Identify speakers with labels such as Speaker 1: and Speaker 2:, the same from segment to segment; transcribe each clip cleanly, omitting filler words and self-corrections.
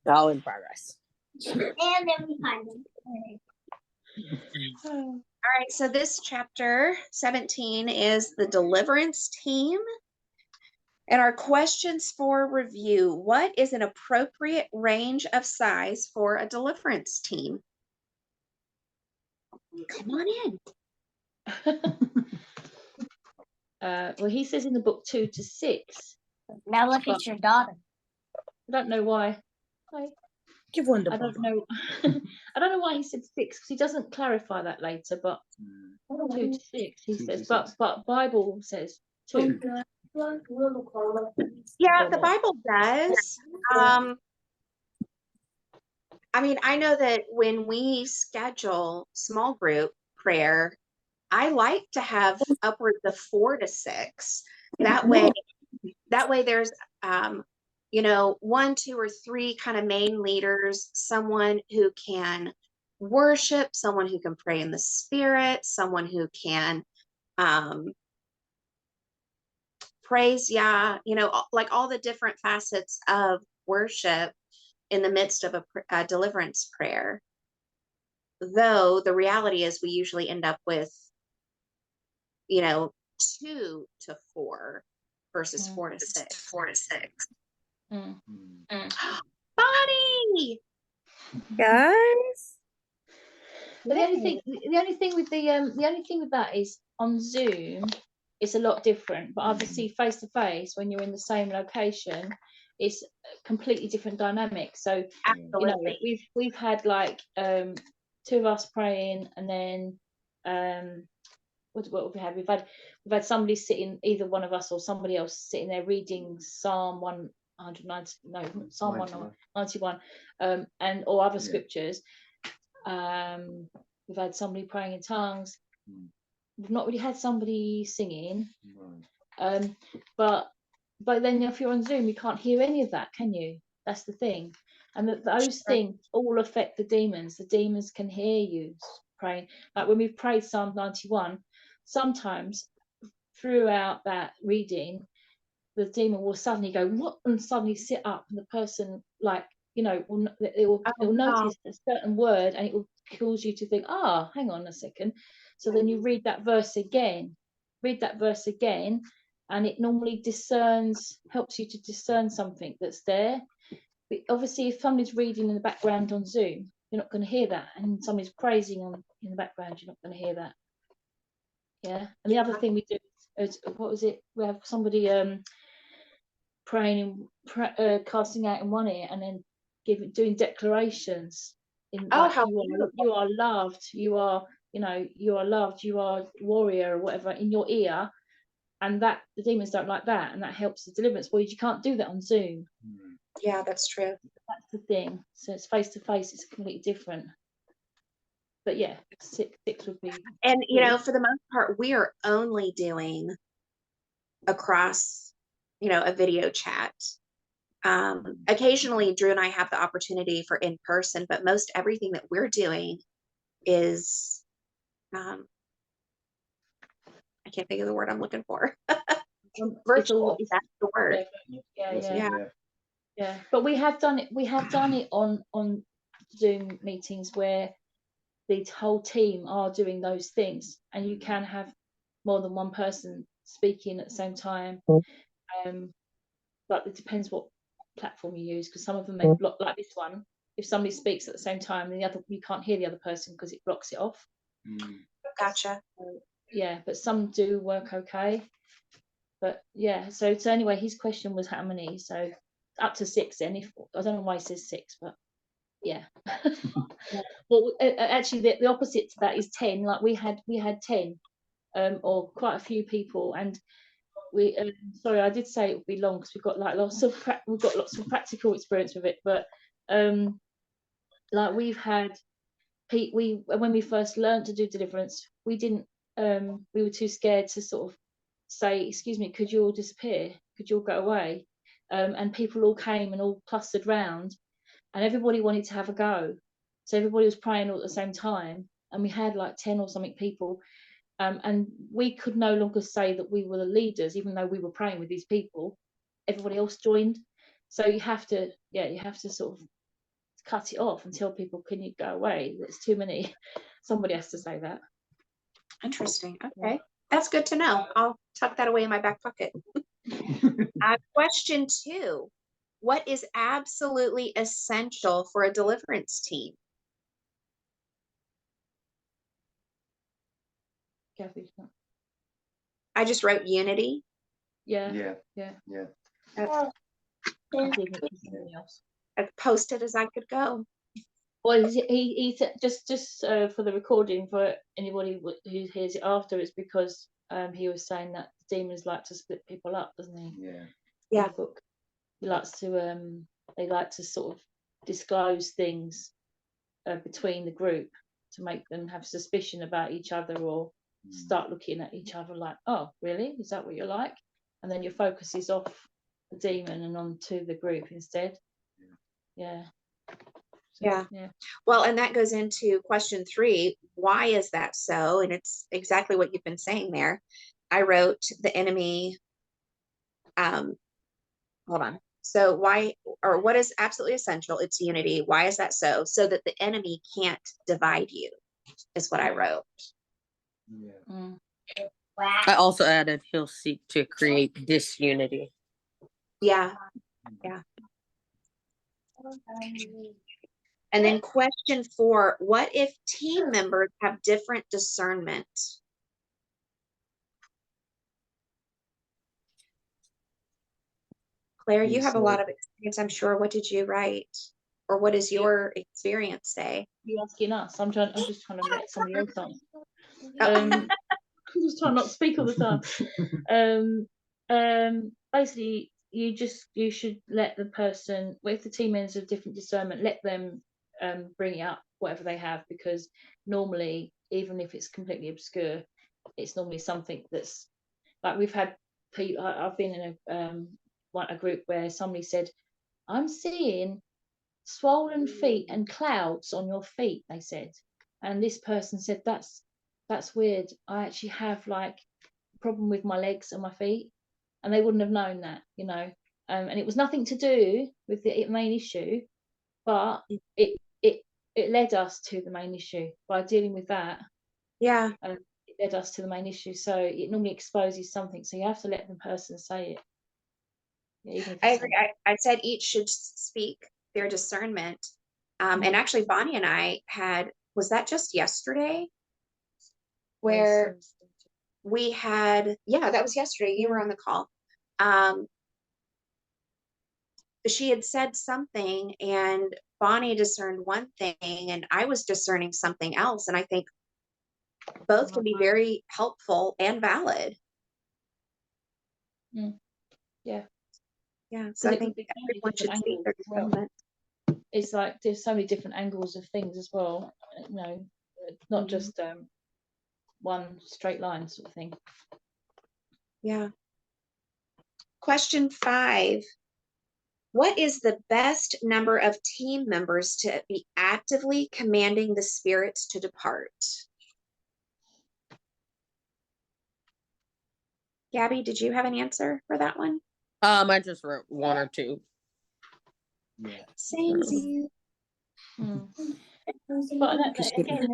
Speaker 1: All in progress.
Speaker 2: And then we find them.
Speaker 3: All right, so this chapter 17 is the deliverance team. And our questions for review: what is an appropriate range of size for a deliverance team? Come on in.
Speaker 4: Well, he says in the book 2 to 6.
Speaker 2: Now look at your daughter.
Speaker 4: I don't know why.
Speaker 1: Give one to
Speaker 4: I don't know. I don't know why he said 6, because he doesn't clarify that later. But 2 to 6, he says. But Bible says 2.
Speaker 3: Yeah, the Bible does. I mean, I know that when we schedule small group prayer, I like to have upwards of 4 to 6. That way there's, 1, 2, or 3 kind of main leaders, someone who can worship, someone who can pray in the Spirit, someone who can praise Yah, like all the different facets of worship in the midst of a deliverance prayer. Though the reality is we usually end up with, 2 to 4 versus 4 to 6. Bonnie!
Speaker 1: Guys.
Speaker 4: But the only thing with that is on Zoom, it's a lot different. But obviously, face to face, when you're in the same location, it's a completely different dynamic. So
Speaker 3: Absolutely.
Speaker 4: we've had like 2 of us praying, and then what have we had? We've had somebody sitting, either one of us or somebody else sitting there reading Psalm 191, and or other scriptures. We've had somebody praying in tongues. We've not really had somebody singing. But then if you're on Zoom, you can't hear any of that, can you? That's the thing. And those things all affect the demons. The demons can hear you praying. Like when we've prayed Psalm 91, sometimes throughout that reading, the demon will suddenly go, what? And suddenly sit up, and the person, like, it will notice a certain word, and it will cause you to think, hang on a second. So then you read that verse again, and it normally helps you to discern something that's there. But obviously, if somebody's reading in the background on Zoom, you're not going to hear that, and somebody's praising in the background, you're not going to hear that. Yeah. And the other thing we do is, what was it? We have somebody praying and casting out in one ear, and then doing declarations in you are loved, you are loved, you are warrior, or whatever, in your ear. And that the demons don't like that, and that helps the deliverance. Well, you can't do that on Zoom.
Speaker 3: Yeah, that's true.
Speaker 4: That's the thing. So it's face to face, it's completely different. But yeah, 6 would be.
Speaker 3: And for the most part, we are only doing across a video chat. Occasionally Drew and I have the opportunity for in person, but most everything that we're doing is I can't think of the word I'm looking for. Virtual. That's the word.
Speaker 4: Yeah. But we have done it on Zoom meetings where the whole team are doing those things, and you can have more than one person speaking at the same time. But it depends what platform you use, because some of them may block, like this one. If somebody speaks at the same time, then you can't hear the other person because it blocks it off.
Speaker 3: Gotcha.
Speaker 4: Yeah, but some do work okay. But yeah, so anyway, his question was how many? So up to 6 then. If I don't know why he says 6, but yeah. Well, actually, the opposite to that is 10. Like we had 10, or quite a few people, and we. Sorry, I did say it would be long because we've got lots of practical experience with it. But like we've had, when we first learned to do deliverance, we didn't. We were too scared to sort of say, "Excuse me, could you all disappear? Could you all go away?" And people all came and all clustered round, and everybody wanted to have a go. So everybody was praying all at the same time, and we had like 10 or something people, and we could no longer say that we were the leaders, even though we were praying with these people. Everybody else joined. So you have to sort of cut it off and tell people, can you go away? There's too many. Somebody has to say that.
Speaker 3: Interesting. Okay. That's good to know. I'll tuck that away in my back pocket. Question 2. What is absolutely essential for a deliverance team?
Speaker 4: Kathy's not.
Speaker 3: I just wrote unity.
Speaker 4: Yeah.
Speaker 5: Yeah.
Speaker 4: Yeah.
Speaker 5: Yeah.
Speaker 4: I didn't think something else.
Speaker 3: As posted as I could go.
Speaker 4: Well, he said, just for the recording, for anybody who hears it after, it's because he was saying that demons like to split people up, doesn't he?
Speaker 5: Yeah.
Speaker 3: Yeah.
Speaker 4: In the book, he likes to they like to sort of disclose things between the group to make them have suspicion about each other, or start looking at each other like, oh, really? Is that what you're like? And then your focus is off the demon and onto the group instead. Yeah. So,
Speaker 3: Yeah. Well, and that goes into question 3. Why is that so? And it's exactly what you've been saying there. I wrote the enemy. Hold on. So why, or what is absolutely essential? It's unity. Why is that so? So that the enemy can't divide you, is what I wrote.
Speaker 5: Yeah.
Speaker 4: Mm.
Speaker 1: I also added he'll seek to create disunity.
Speaker 3: Yeah. Yeah. And then question 4, what if team members have different discernment? Claire, you have a lot of experience, I'm sure. What did you write? Or what does your experience say?
Speaker 4: You asking us? I'm just trying to let somebody else on.
Speaker 3: Oh.
Speaker 4: I'm just trying not to speak all the time. Basically, you should let the person, if the team members have different discernment, let them bring it up, whatever they have, because normally, even if it's completely obscure, it's normally something that's like, we've had people. I've been in a group where somebody said, I'm seeing swollen feet and clouds on your feet, they said. And this person said, that's weird. I actually have like a problem with my legs and my feet. And they wouldn't have known that, you know. And it was nothing to do with the main issue, but it led us to the main issue by dealing with that.
Speaker 3: Yeah.
Speaker 4: It led us to the main issue. So it normally exposes something. So you have to let the person say it. Yeah, even if
Speaker 3: I
Speaker 4: it's
Speaker 3: agree. I said each should speak their discernment. And actually Bonnie and I had, was that just yesterday? Where we had, yeah, that was yesterday. You were on the call. She had said something and Bonnie discerned one thing and I was discerning something else. And I think both can be very helpful and valid.
Speaker 4: Yeah.
Speaker 3: Yeah. So I think everyone should speak their discernment.
Speaker 4: It's like there's so many different angles of things as well, you know, not just one straight line sort of thing.
Speaker 3: Yeah. Question 5. What is the best number of team members to be actively commanding the spirits to depart? Gabby, did you have an answer for that one?
Speaker 1: I just wrote 1 or 2.
Speaker 5: Yeah.
Speaker 3: Same as you.
Speaker 4: But again,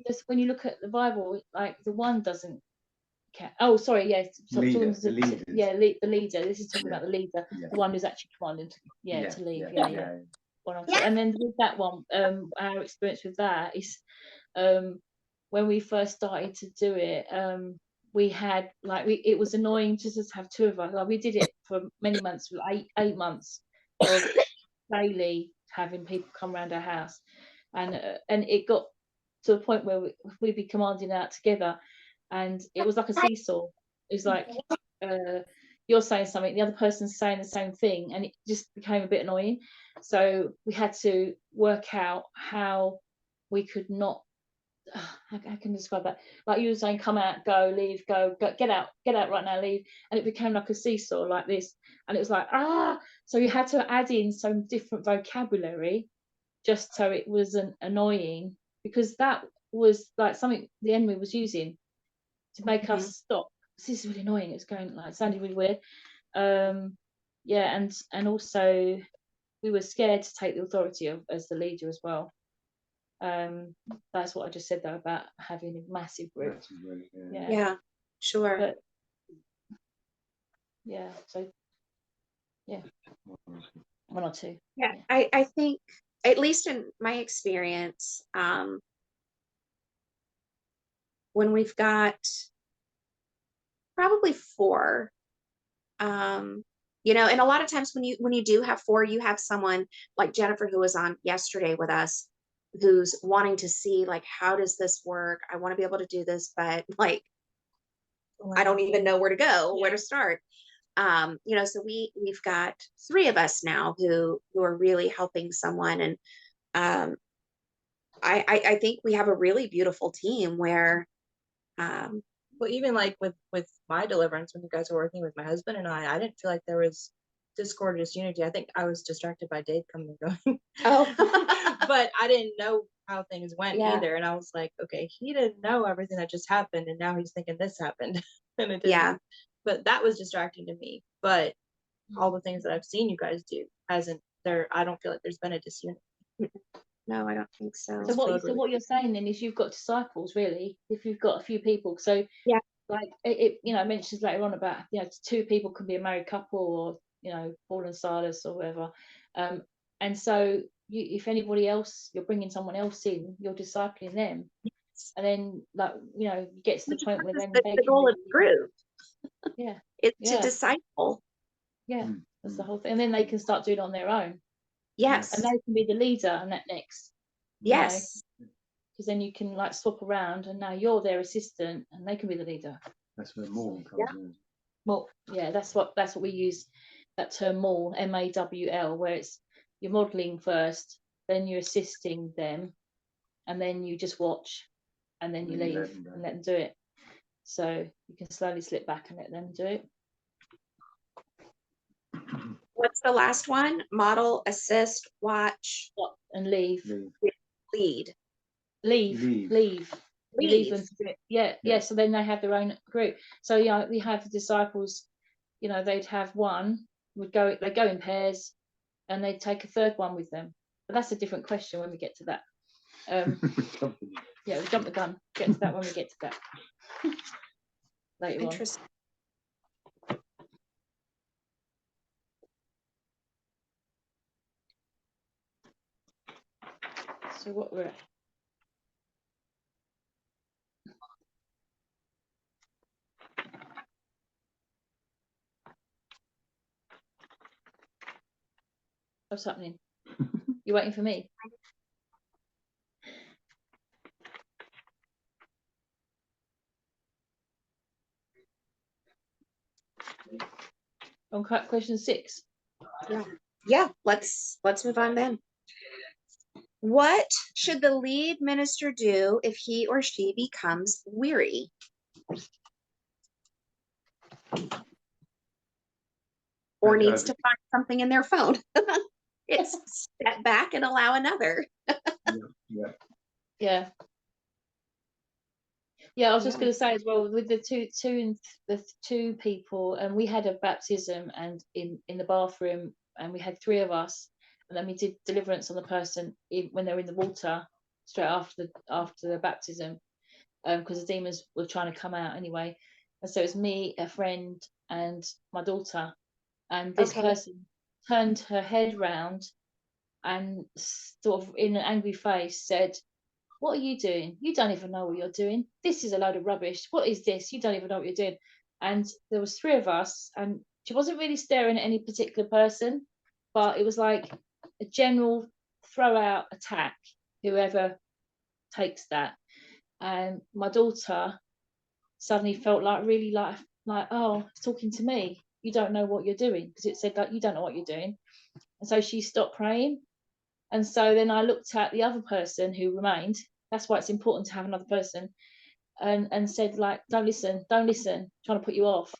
Speaker 4: just when you look at the Bible, like the one doesn't count. Oh, sorry, yes.
Speaker 5: Leader, the leaders.
Speaker 4: Yeah, the leader. This is talking about the leader, the one who's actually commanding to leave. Yeah. And then with that one, our experience with that is when we first started to do it, we had like it was annoying just to have 2 of us. Like we did it for many months, 8 months of daily having people come around our house, and it got to a point where we'd be commanding out together, and it was like a seesaw. It was like you're saying something, the other person's saying the same thing, and it just became a bit annoying. So we had to work out how we could not. I can describe that. Like you were saying, come out, go, leave, go, get out right now, leave. And it became like a seesaw like this. And it was like, so you had to add in some different vocabulary just so it wasn't annoying, because that was like something the enemy was using to make us stop. This is really annoying. It's going like, it sounded really weird. yeah, and also we were scared to take the authority as the leader as well. That's what I just said though about having a massive group.
Speaker 5: That's really,
Speaker 4: Yeah.
Speaker 3: Yeah, sure.
Speaker 4: But yeah, so yeah, one or two.
Speaker 3: Yeah, I think, at least in my experience, when we've got probably four, you know, and a lot of times when you do have four, you have someone like Jennifer who was on yesterday with us, who's wanting to see like, how does this work? I want to be able to do this, but like, I don't even know where to go, where to start. You know, so we've got three of us now who are really helping someone, and I think we have a really beautiful team where
Speaker 6: Well, even like with my deliverance, when you guys were working with my husband and I didn't feel like there was discord or disunity. I think I was distracted by Dave coming and going. But I didn't know how things went
Speaker 3: Yeah.
Speaker 6: either. And I was like, okay, he didn't know everything that just happened, and now he's thinking this happened. And it didn't.
Speaker 3: Yeah.
Speaker 6: But that was distracting to me. But all the things that I've seen you guys do hasn't there. I don't feel like there's been a disunity.
Speaker 3: No, I don't think so.
Speaker 4: So
Speaker 6: flowed really
Speaker 4: what you're saying then is you've got disciples really, if you've got a few people. So
Speaker 3: Yeah.
Speaker 4: like it you know, mentions later on about, you know, two people can be a married couple, or, you know, Paul and Silas or whatever. And so if anybody else, you're bringing someone else in, you're discipling them. And then, like, you know, you get to the point where then
Speaker 3: the
Speaker 4: they
Speaker 3: goal of
Speaker 4: can
Speaker 3: the group.
Speaker 4: Yeah.
Speaker 3: It's
Speaker 4: Yeah.
Speaker 3: to disciple.
Speaker 4: Yeah,
Speaker 5: Mm,
Speaker 4: that's the whole thing. And then they can start doing it on their own.
Speaker 3: Yes.
Speaker 4: And they can be the leader and that next.
Speaker 3: Yes.
Speaker 4: Because then you can like swap around, and now you're their assistant and they can be the leader.
Speaker 5: That's where more comes in.
Speaker 4: Well, yeah, that's what we use, that term mawl, MAWL, where it's you're modelling first, then you're assisting them, and then you just watch, and then you
Speaker 5: Then you
Speaker 4: leave
Speaker 5: let them go.
Speaker 4: and let them do it. So you can slowly slip back and let them do it.
Speaker 3: What's the last one? Model, assist, watch,
Speaker 4: And leave.
Speaker 5: Leave.
Speaker 3: lead.
Speaker 4: Leave. You leave them
Speaker 3: Leave.
Speaker 4: to do it. Yeah.
Speaker 5: Yeah.
Speaker 4: So then they have their own group. So yeah, we have the disciples, you know, they'd have one, they go in pairs, and they'd take a third one with them. But that's a different question when we get to that. Yeah, we jump the gun. Get to that when we get to that. Later on.
Speaker 3: Interesting.
Speaker 4: So what we're at. What's happening? You waiting for me? On question 6.
Speaker 3: Yeah, let's move on then. What should the lead minister do if he or she becomes weary? Or needs to find something in their phone? It's step back and allow another.
Speaker 5: Yeah.
Speaker 4: Yeah, I was just
Speaker 3: Yeah.
Speaker 4: going to say as well, with the two people, and we had a baptism and in the bathroom, and we had 3 of us, and then we did deliverance on the person when they were in the water straight after the baptism, because the demons were trying to come out anyway. And so it was me, a friend, and my daughter, and this
Speaker 3: Okay.
Speaker 4: person turned her head round and sort of in an angry face said, "What are you doing? You don't even know what you're doing. This is a load of rubbish. What is this? You don't even know what you're doing." And there was 3 of us, and she wasn't really staring at any particular person, but it was like a general throw out attack, whoever takes that. And my daughter suddenly felt like really like, oh, it's talking to me. You don't know what you're doing, because it said like, you don't know what you're doing. And so she stopped praying. And so then I looked at the other person who remained. That's why it's important to have another person, and said like, don't listen, trying to put you off.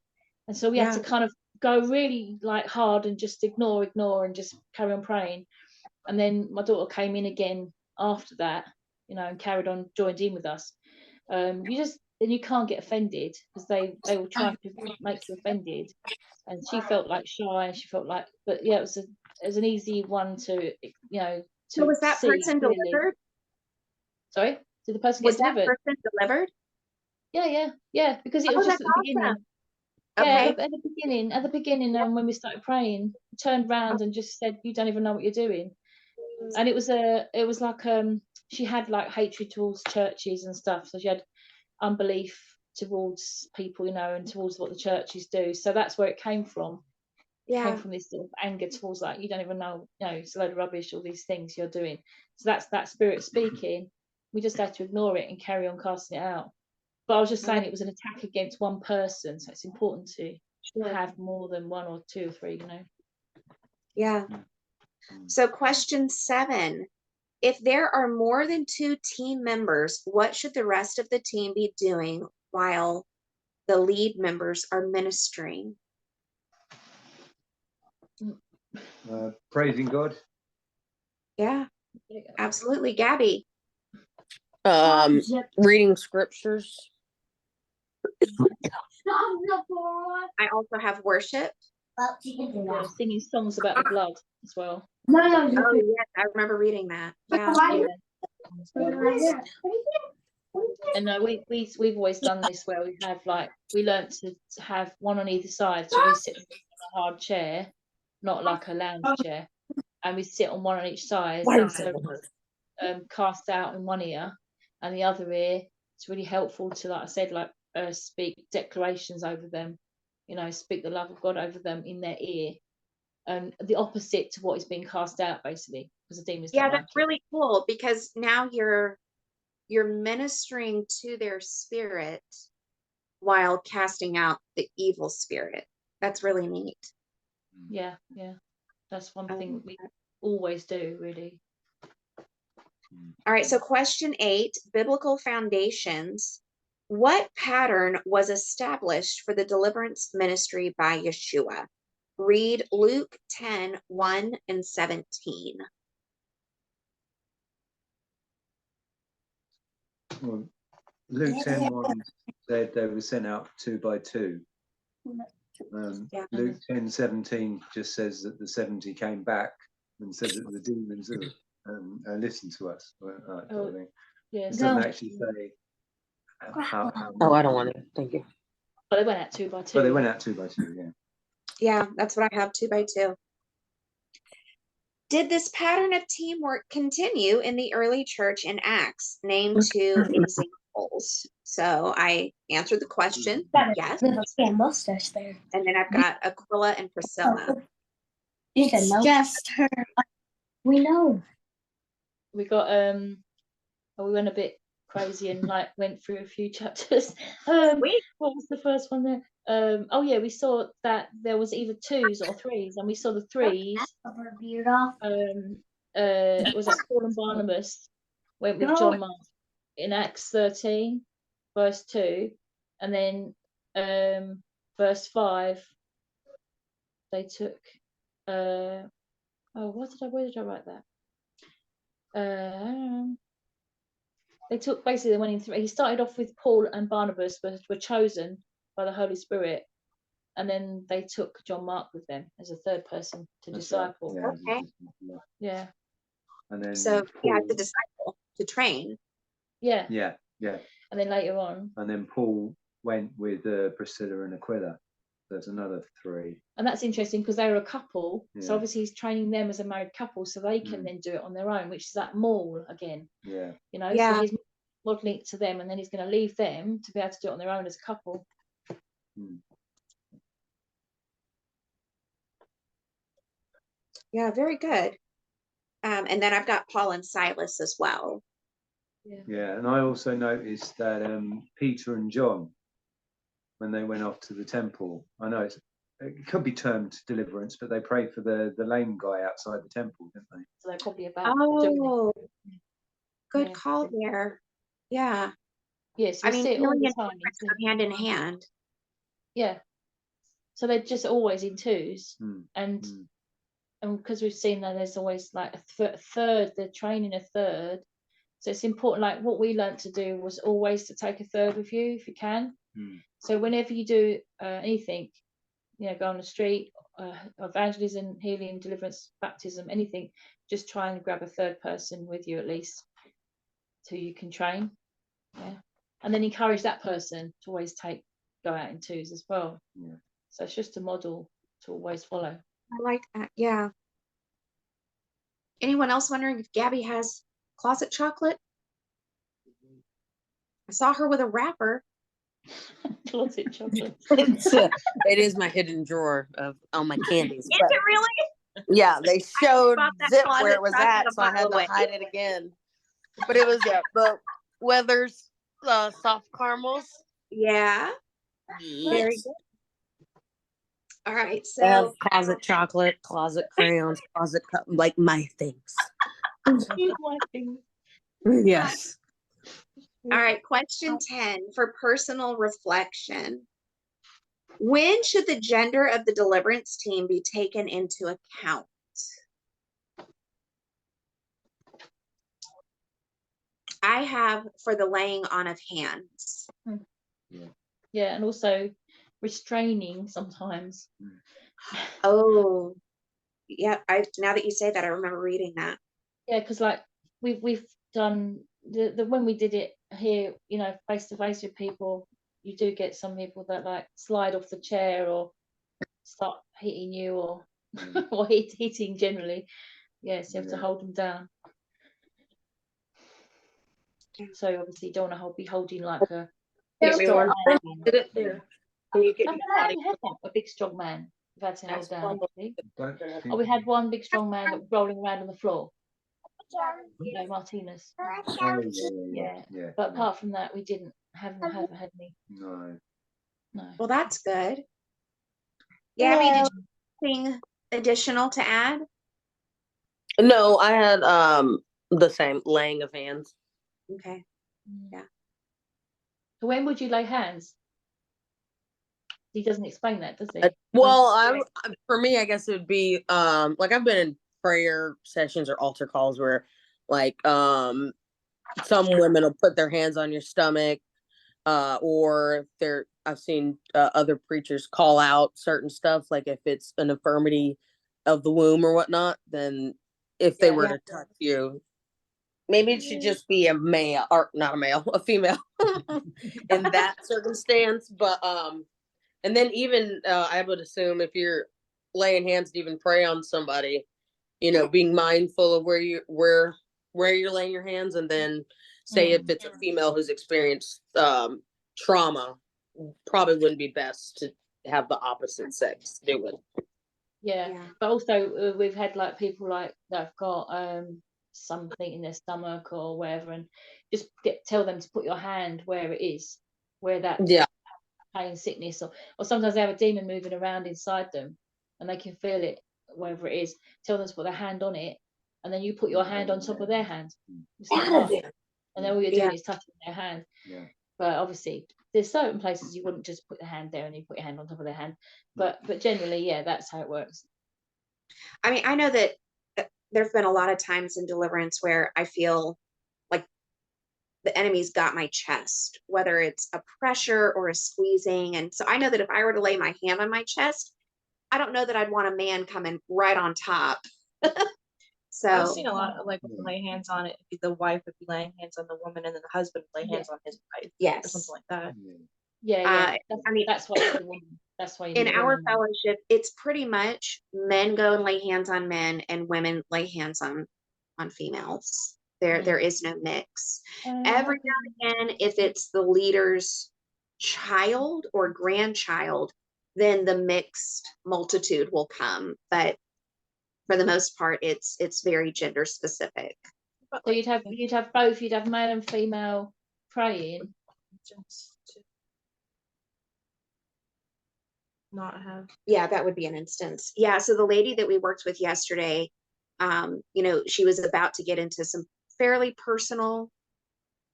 Speaker 4: And so we had to kind of go really like hard and just ignore and just carry on praying. And then my daughter came in again after that, you know, and carried on, joined in with us. then you can't get offended, because they will try to make you offended. And she felt like shy, and she felt like, but yeah, it was an easy one to, you know,
Speaker 3: So
Speaker 4: to
Speaker 3: was that
Speaker 4: see
Speaker 3: person
Speaker 4: clearly.
Speaker 3: delivered?
Speaker 4: Sorry, did the person
Speaker 3: Was
Speaker 4: get
Speaker 3: that
Speaker 4: delivered?
Speaker 3: person delivered?
Speaker 4: Yeah, because it
Speaker 3: Oh,
Speaker 4: was just
Speaker 3: that's
Speaker 4: at the beginning.
Speaker 3: awesome.
Speaker 4: Yeah,
Speaker 3: Okay.
Speaker 4: at the beginning, when we started praying, he turned round and just said, "You don't even know what you're doing." And it was like she had like hatred towards churches and stuff, so she had unbelief towards people, you know, and towards what the churches do. So that's where it came from. It came
Speaker 3: Yeah.
Speaker 4: from this sort of anger towards, like, you don't even know, you know, it's a load of rubbish, all these things you're doing. So that's that spirit speaking. We just had to ignore it and carry on casting it out. But I was just saying, it was an attack against one person, so it's important to
Speaker 3: Sure.
Speaker 4: have more than one or two or three, you know.
Speaker 3: Yeah. So question 7, if there are more than 2 team members, what should the rest of the team be doing while the lead members are ministering?
Speaker 5: Praising God.
Speaker 3: Yeah, absolutely. Gabby.
Speaker 1: Reading scriptures.
Speaker 3: I also have worship.
Speaker 4: Yeah, singing songs about the blood as well.
Speaker 3: Oh, yes, I remember reading that. Yeah.
Speaker 4: Yeah. And we've always done this where we learnt to have one on either side, so we sit on a hard chair, not like a lounge chair, and we sit on one on each side, and so cast out in one ear, and the other ear. It's really helpful to, like I said, like speak declarations over them, you know, speak the love of God over them in their ear, and the opposite to what is being cast out, basically, because the demons
Speaker 3: Yeah,
Speaker 4: don't
Speaker 3: that's
Speaker 4: like it.
Speaker 3: really cool, because now you're ministering to their spirit while casting out the evil spirit. That's really neat.
Speaker 4: Yeah, that's one
Speaker 3: I
Speaker 4: thing
Speaker 3: love
Speaker 4: we
Speaker 3: that.
Speaker 4: always do, really.
Speaker 3: All right, so question 8, biblical foundations. What pattern was established for the deliverance ministry by Yeshua? Read Luke 10:1 and 17.
Speaker 5: Well, Luke 10:1 said they were sent out 2 by 2.
Speaker 3: Yeah.
Speaker 5: Luke 10:17 just says that the 70 came back and said that the demons listened to us.
Speaker 4: Yeah,
Speaker 5: It doesn't actually say how
Speaker 1: Oh, I don't want to. Thank you.
Speaker 4: but they went out 2 by 2.
Speaker 5: But they went out 2 by 2, yeah.
Speaker 3: Yeah, that's what I have, 2 by 2. Did this pattern of teamwork continue in the early church in Acts? Name 2 examples. So I answered the question, yes.
Speaker 2: Mustache there.
Speaker 3: And then I've got Aquila and Priscilla.
Speaker 2: It's just her. We know.
Speaker 4: We got we went a bit crazy and like went through a few chapters.
Speaker 3: Sweet.
Speaker 4: What was the first one there? Oh yeah, we saw that there was either 2s or 3s, and we saw the 3s.
Speaker 2: Her beard off.
Speaker 4: Was that Paul and Barnabas went with John Mark in Acts 13, verse 2, and then verse 5 they took where did I write that? They took, basically they went in through. He started off with Paul and Barnabas, but were chosen by the Holy Spirit, and then they took John Mark with them as a third person to
Speaker 5: That's
Speaker 4: disciple.
Speaker 5: right. Yeah,
Speaker 3: Okay.
Speaker 5: yeah.
Speaker 4: Yeah.
Speaker 5: And then
Speaker 3: So yeah,
Speaker 5: Paul,
Speaker 3: to disciple, to train.
Speaker 4: Yeah.
Speaker 5: yeah.
Speaker 4: And then later on,
Speaker 5: And then Paul went with Priscilla and Aquila. There's another 3.
Speaker 4: and that's interesting because they were a couple, so
Speaker 5: Yeah.
Speaker 4: obviously he's training them as a married couple, so they can then do it on their own, which is that mall again.
Speaker 5: Yeah.
Speaker 4: You know,
Speaker 3: Yeah.
Speaker 4: so he's modeling it to them, and then he's going to leave them to be able to do it on their own as a couple.
Speaker 3: Yeah, very good. And then I've got Paul and Silas as well.
Speaker 5: Yeah, and I also noticed that Peter and John, when they went off to the temple, I know it could be termed deliverance, but they prayed for the lame guy outside the temple, didn't they?
Speaker 4: So they're probably about doing it.
Speaker 3: Oh, good
Speaker 4: Yeah.
Speaker 3: call there. Yeah.
Speaker 4: Yes,
Speaker 3: I
Speaker 4: we
Speaker 3: mean,
Speaker 4: see it all
Speaker 3: healing
Speaker 4: the
Speaker 3: and
Speaker 4: time.
Speaker 3: deliverance go hand in hand.
Speaker 4: Yeah. So they're just always in 2s,
Speaker 5: Mm.
Speaker 4: and
Speaker 5: Mm.
Speaker 4: and because we've seen that there's always like a third. They're training a third So it's important, like what we learned to do was always to take a third with you if you can. So whenever you do anything, you know, go on the street, evangelism, healing, deliverance, baptism, anything, just try and grab a third person with you at least, so you can train. Yeah, and then encourage that person to always go out in twos as well.
Speaker 5: Yeah.
Speaker 4: So it's just a model to always follow.
Speaker 3: I like that. Yeah. Anyone else wondering if Gabby has closet chocolate? I saw her with a wrapper.
Speaker 4: Closet chocolate.
Speaker 1: It is my hidden drawer of all my candies.
Speaker 3: Is it really?
Speaker 1: Yeah, they showed
Speaker 3: bought that
Speaker 1: Zip
Speaker 3: closet
Speaker 1: where it was
Speaker 3: chocolate
Speaker 1: at,
Speaker 3: a
Speaker 1: so I had
Speaker 3: mile
Speaker 1: to
Speaker 3: away.
Speaker 1: hide it again. But it was the Weathers soft caramels.
Speaker 3: Yeah. Very
Speaker 1: Yes.
Speaker 3: good. All right.
Speaker 1: I have
Speaker 3: So
Speaker 1: closet chocolate, closet crayons, closet like my things. Yes.
Speaker 3: all right, question 10 for personal reflection. When should the gender of the deliverance team be taken into account? I have for the laying on of hands.
Speaker 4: Yeah, and also restraining sometimes.
Speaker 3: Oh, yeah. Now that you say that, I remember reading that.
Speaker 4: Yeah, because like we've done the when we did it here, you know, face to face with people, you do get some people that like slide off the chair or start hitting you or or hitting generally. Yes, you have to hold them down. So obviously you don't want to be holding like a big strong man.
Speaker 1: Did it there? Can you get
Speaker 4: No, we had that, a big strong man. We've had to hold down. Actually. Oh, we had one big strong man that was rolling around on the floor. You know, Martinez. Yeah. But apart from that, we haven't had any.
Speaker 5: No.
Speaker 4: No.
Speaker 3: Well, that's good. Gabby, did you have anything additional to add?
Speaker 1: No, I had the same laying of hands.
Speaker 3: Okay. Yeah.
Speaker 4: So when would you lay hands? He doesn't explain that, does he?
Speaker 1: Well, for me, I guess it would be like I've been in prayer sessions or altar calls where like some women will put their hands on your stomach, or I've seen other preachers call out certain stuff, like if it's an infirmity of the womb or whatnot, then if they were to touch you, maybe it should just be a male, or not a male, a female in that circumstance. But and then even I would assume if you're laying hands to even pray on somebody, you know, being mindful of where you're laying your hands, and then say if it's a female who's experienced trauma, probably wouldn't be best to have the opposite sex do it.
Speaker 4: Yeah. But also we've had like people like that have got something in their stomach or whatever, and just tell them to put your hand where it is, where that pain, sickness, or sometimes they have a demon moving around inside them and they can feel it wherever it is. Tell them to put their hand on it, and then you put your hand on top of their hand, and then all you're doing is touching their hand. But obviously there's certain places you wouldn't just put the hand there and you put your hand on top of their hand, but generally, that's how it works.
Speaker 3: I mean, I know that there have been a lot of times in deliverance where I feel like the enemy's got my chest, whether it's a pressure or a squeezing. And so I know that if I were to lay my hand on my chest, I don't know that I'd want a man coming right on top. So
Speaker 6: I've seen a lot of like lay hands on it. The wife would be laying hands on the woman, and then the husband would lay hands on his wife.
Speaker 3: Yes.
Speaker 6: Or something like that.
Speaker 3: I mean,
Speaker 4: that's why
Speaker 3: in our fellowship, it's pretty much men go and lay hands on men and women lay hands on females. There is no mix. Every now and again, if it's the leader's child or grandchild, then the mixed multitude will come. But for the most part, it's very gender specific.
Speaker 4: So you'd have both. You'd have male and female praying.
Speaker 6: Not have.
Speaker 3: Yeah, that would be an instance. Yeah. So the lady that we worked with yesterday, you know, she was about to get into some fairly personal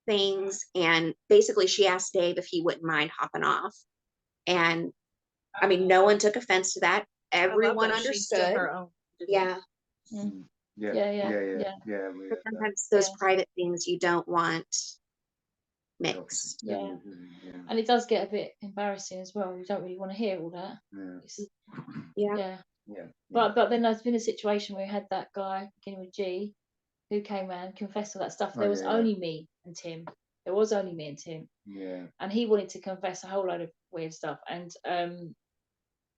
Speaker 3: things, and basically she asked Dave if he wouldn't mind hopping off. And I mean, no one took offense to that. Everyone understood.
Speaker 6: Her own,
Speaker 3: yeah.
Speaker 5: Yeah,
Speaker 4: Yeah,
Speaker 5: yeah,
Speaker 4: yeah,
Speaker 5: yeah,
Speaker 4: yeah.
Speaker 5: yeah. We had that.
Speaker 3: Sometimes those
Speaker 4: Yeah.
Speaker 3: private things you don't want mixed.
Speaker 4: Yeah.
Speaker 5: Yeah.
Speaker 4: And it does get a bit embarrassing as well. You don't really want to hear all that.
Speaker 5: Yeah.
Speaker 4: It's,
Speaker 3: Yeah.
Speaker 4: yeah.
Speaker 5: Yeah.
Speaker 4: But then there's been a situation where we had that guy beginning with G who came around, confessed all that stuff.
Speaker 5: Oh,
Speaker 4: There was
Speaker 5: yeah,
Speaker 4: only me and Tim. There was only me and Tim.
Speaker 5: yeah.
Speaker 4: And he wanted to confess a whole load of weird stuff. And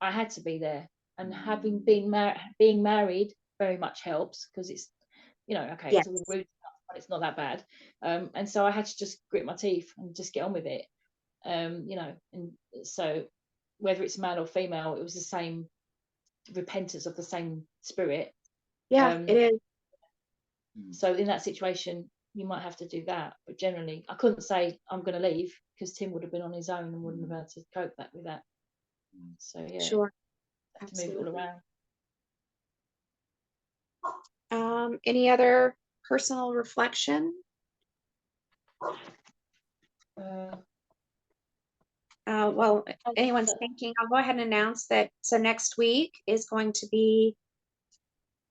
Speaker 4: I had to be there. And having been being married very much helps, because it's, you know, okay,
Speaker 3: Yes.
Speaker 4: it's all rude stuff, but it's not that bad. And so I had to just grit my teeth and just get on with it. You know, and so whether it's male or female, it was the same repentance of the same spirit.
Speaker 3: Yeah, it is.
Speaker 4: So in that situation, you might have to do that. But generally, I couldn't say I'm going to leave, because Tim would have been on his own and wouldn't have been able to cope with that. So yeah,
Speaker 3: Sure.
Speaker 4: have to move it all around.
Speaker 3: Any other personal reflection? Well, anyone's thinking, I'll go ahead and announce that. So next week is going to be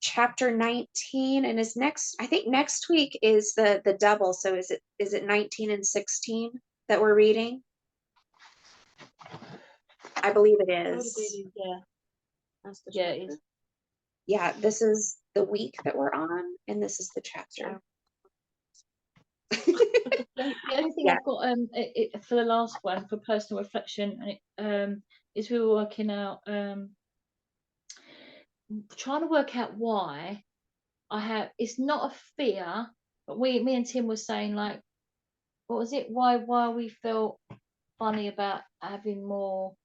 Speaker 3: chapter 19, and I think next week is the double. So is it 19 and 16 that we're reading? I believe it is.
Speaker 4: Yeah.
Speaker 6: That's the
Speaker 4: Yeah,
Speaker 6: chapter.
Speaker 4: it is.
Speaker 3: Yeah, this is the week that we're on, and this is the chapter.
Speaker 4: The only thing
Speaker 3: Yeah.
Speaker 4: I've got for the last one, for personal reflection, is we were working out, trying to work out why it's not a fear, but me and Tim were saying, like, what was it? Why we felt funny about having more,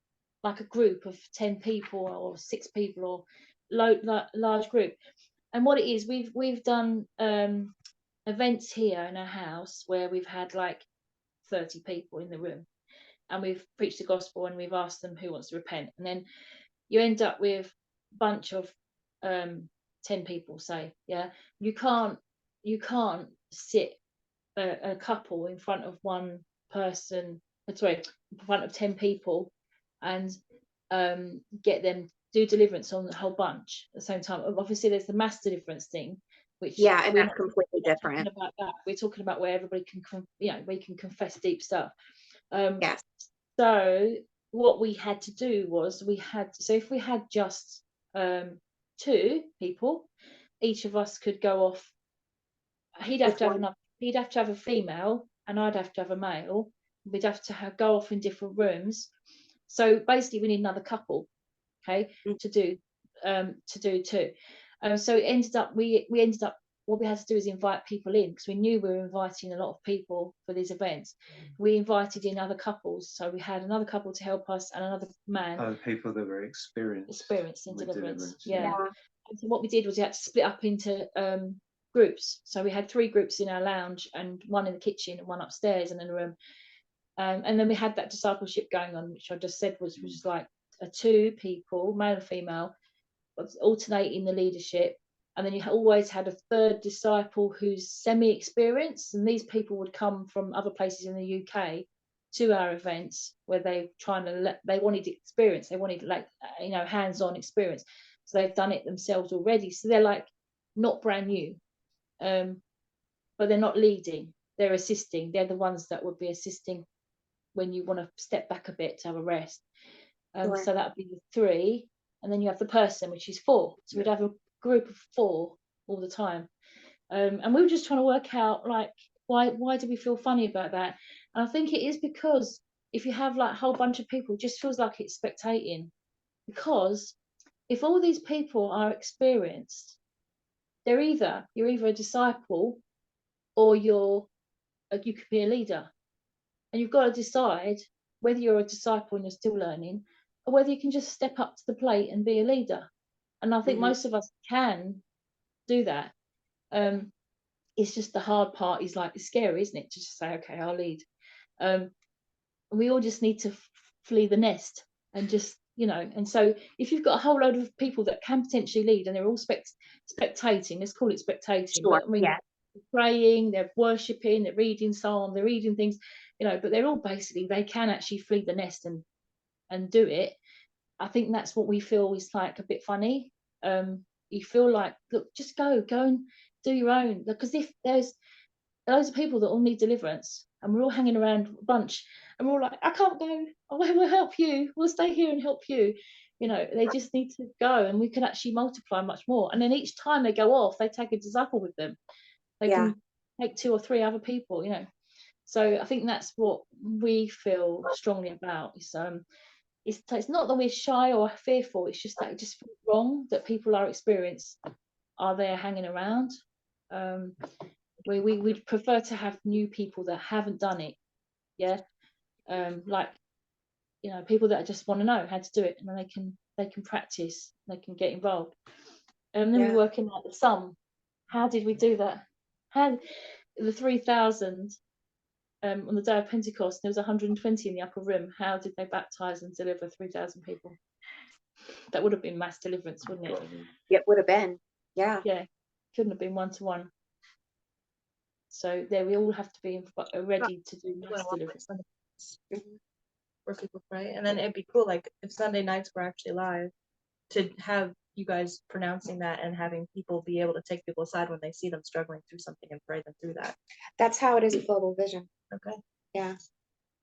Speaker 4: like a group of 10 people or 6 people or large group. And what it is, we've done events here in our house where we've had like 30 people in the room, and we've preached the gospel and we've asked them who wants to repent, and then you end up with a bunch of 10 people, say. Yeah, you can't sit a couple in front of one person, sorry, in front of 10 people, and get them do deliverance on the whole bunch at the same time. Obviously there's the mass deliverance thing, which
Speaker 3: Yeah, and
Speaker 4: we're
Speaker 3: that's completely different.
Speaker 4: about that. We're talking about where everybody can we can confess deep stuff.
Speaker 3: Yes.
Speaker 4: So what we had to do was if we had just 2 people, each of us could go off. He'd have to have a female, and I'd have to have a male. We'd have to go off in different rooms. So basically we need another couple, okay, to do 2. So it ended up we ended up, what we had to do is invite people in, because we knew we were inviting a lot of people for these events. We invited in other couples, so we had another couple to help us and another man.
Speaker 5: Oh, people that were experienced
Speaker 4: in
Speaker 5: with
Speaker 4: deliverance.
Speaker 5: yeah.
Speaker 4: Yeah. And so what we did was we had to split up into groups. So we had 3 groups in our lounge, and 1 in the kitchen and 1 upstairs and in a room. And then we had that discipleship going on, which I just said was like 2 people, male and female, alternating the leadership. And then you always had a 3rd disciple who's semi-experienced, and these people would come from other places in the UK to our events where they wanted experience, they wanted hands-on experience, so they've done it themselves already, so they're like not brand new, but they're not leading, they're assisting, they're the ones that would be assisting when you want to step back a bit to have a rest.
Speaker 3: Sure.
Speaker 4: So that would be the 3, and then you have the person, which is 4. So we'd have a group of 4 all the time, and we were just trying to work out, like, why do we feel funny about that? And I think it is because if you have like a whole bunch of people, it just feels like it's spectating, because if all these people are experienced, you're either a disciple, or you could be a leader, and you've got to decide whether you're a disciple and you're still learning, or whether you can just step up to the plate and be a leader. And I think most of us can do that. It's just the hard part is, like, it's scary, isn't it, to just say, okay, I'll lead. We all just need to flee the nest and just, and so if you've got a whole load of people that can potentially lead, and they're all spectating, let's call it spectating.
Speaker 3: Sure.
Speaker 4: But I mean, they're praying, they're worshipping, they're reading psalm, they're reading things, but they're all basically, they can actually flee the nest and do it. I think that's what we feel is like a bit funny. you feel like, look, just go and do your own. Because if there's loads of people that all need deliverance, and we're all hanging around a bunch, and we're all like, I can't go. Oh, we'll help you. We'll stay here and help you. You know, they just need to go, and we can actually multiply much more. And then each time they go off, they take a disciple with them. They can take 2 or 3 other people. You know, so I think that's what we feel strongly about. It's not that we're shy or fearful. It's just that it just feels wrong that people are there hanging around. We'd prefer to have new people that haven't done it, like, you know, people that just want to know how to do it, and then they can practice, they can get involved. And then we're working out the sum. How did we do that? How the 3,000 on the day of Pentecost, there was 120 in the upper room. How did they baptize and deliver 3,000 people? That would have been mass deliverance, wouldn't it?
Speaker 3: It would have been. Yeah.
Speaker 4: Couldn't have been 1-to-1. So there, we all have to be ready to do mass deliverance.
Speaker 6: Where people pray, and then it'd be cool, like if Sunday nights were actually live, to have you guys pronouncing that and having people be able to take people aside when they see them struggling through something and pray them through that.
Speaker 3: That's how it is with Global Vision.
Speaker 6: Okay.
Speaker 3: Yeah,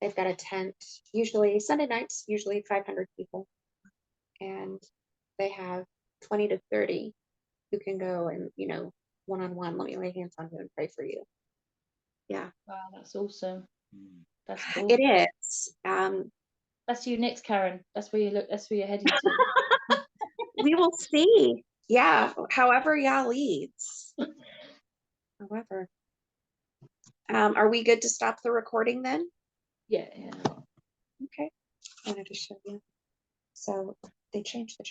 Speaker 3: they've got a tent. Usually Sunday nights, usually 500 people, and they have 20 to 30 who can go and, you know, one-on-one. Let me lay hands on you and pray for you. Yeah.
Speaker 4: Wow, that's awesome. That's cool.
Speaker 3: It is.
Speaker 4: That's you next, Karen. That's where you're heading to.
Speaker 3: We will see. Yeah. However Yah leads. However. Are we good to stop the recording then?
Speaker 4: Yeah.
Speaker 3: Okay. I wanted to show you. So they changed the